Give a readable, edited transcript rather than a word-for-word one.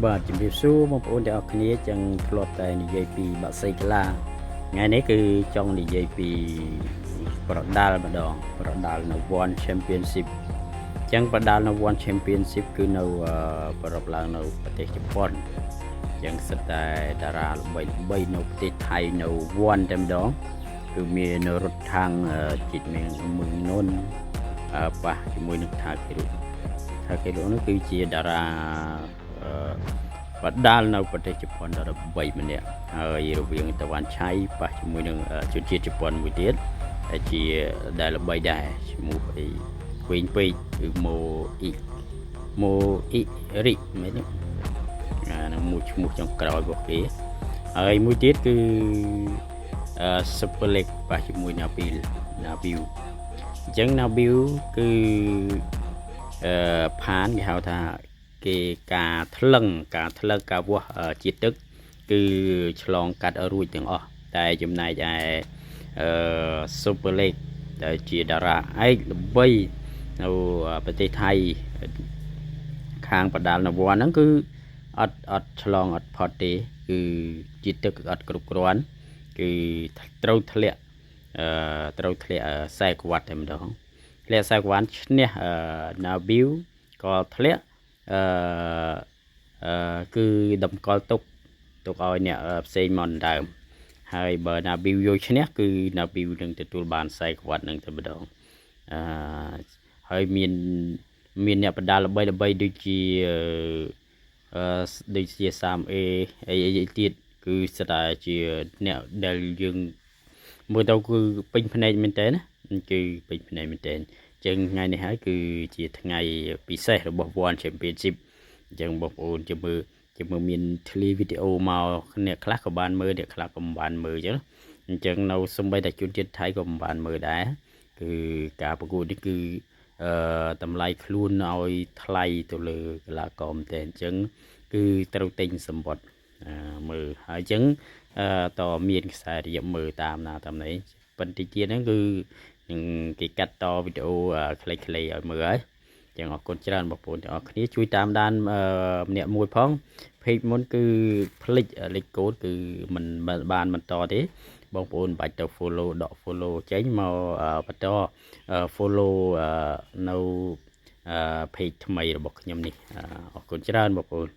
បាទជំរាបសួរបងប្អូនទាំងអស់គ្នាចឹងធ្លាប់តែនិយាយពីបាក់សីកឡាថ្ងៃនេះគឺចង់និយាយពីប្រដាល់ម្ដងប្រដាល់នៅ One Championship ចឹងប្រដាល់នៅ One Championship គឺនៅប្រពឡើងនៅប្រទេសជប៉ុនចឹងសិតតែតារាល្បីនៅប្រទេសថៃនៅ One តែម្ដងគឺមានរថທາງជាតិមឹងនុនប៉ះជាមួយនឹងថាគេនោះគឺជាតារាបដាល់នៅប្រទេសជប៉ុនដល់3ម្នាក់ហើយរវាងតវ៉ាន់ឆៃប៉ះជាមួយនឹងជនជាតិជប៉ុនមួយទៀតដែលជាដែលល្បីដែរឈ្មោះអីវិញពេកគឺម៉ូអ៊ីរិមែនទេនឹងមួយឈ្មោះចុងក្រោយរបស់គេហើយមួយទៀតគឺSuper Leg ប៉ះជាមួយណាវីវអញ្ចឹងណាវីវគឺផានគេហៅថាគេការថ្លឹងការវាស់ជាតិទឹកគឺឆ្លងកាត់រួចទាំងអស់តែចំណែកឯSuper Leg ដែលជាតារាឯកល្បីនៅប្រទេសថៃខាងបដាល់នវ័នហ្នឹងគឺអត់ឆ្លងអត់ផុតទេគឺជាតិទឹកអត់គ្រប់គ្រាន់គឺត្រូវធ្លាក់40 វ៉ាត់តែម្ដងធ្លាក់40 វ៉ាត់ឈ្នះណាវីវក៏ធ្លាក់គឺតម្កល់ទុកឲ្យអ្នកផ្សេងមកដើមហើយបើណាវីវយកឈ្នះគឺណាវីវនឹងទទួលបាន40 វ៉ាត់នឹងតែម្ដងហើយមានអ្នកបដាល់ល្បីដូចជា3A អីទៀតគឺស្ដាជាអ្នកដែលយើងមើលទៅគឺពេញភ្នែកមែនតើណាគឺពេញភ្នែកមែនតើអញ្ចឹងថ្ងៃនេះហើយគឺជាថ្ងៃពិសេសរបស់ One Championship អញ្ចឹងបងប្អូនចាំមើលមានធ្លាវីដេអូមកអ្នកខ្លះក៏បានមើលអ្នកខ្លះក៏មិនបានមើលអញ្ចឹងនៅសំបីតែជនជាតិថៃក៏មិនបានមើលដែរគឺការប្រកួតនេះគឺតម្លៃខ្លួនឲ្យថ្លៃទៅលើកីឡាករមែនតើអញ្ចឹងគឺត្រូវទិញសម្បត្តិមើលហើយអញ្ចឹងតមានខ្សែរយៈមើលតាមណាតាមនេះប៉ុន្តែទៀតហ្នឹងគឺនឹងគេកាត់តវីដេអូខ្លីៗឲ្យមើលហើយចឹងអរគុណច្រើនបងប្អូនទាំងអស់គ្នាជួយតាមដានម្នាក់មួយផងពេកមុនគឺផ្លិចលេខកូដគឺមិនបានបន្តទេបងប្អូនបាច់ទៅ follow ដក follow ចេញមកបន្ត follow នៅ page ថ្មីរបស់ខ្ញុំនេះអរគុណច្រើនបងប្អូន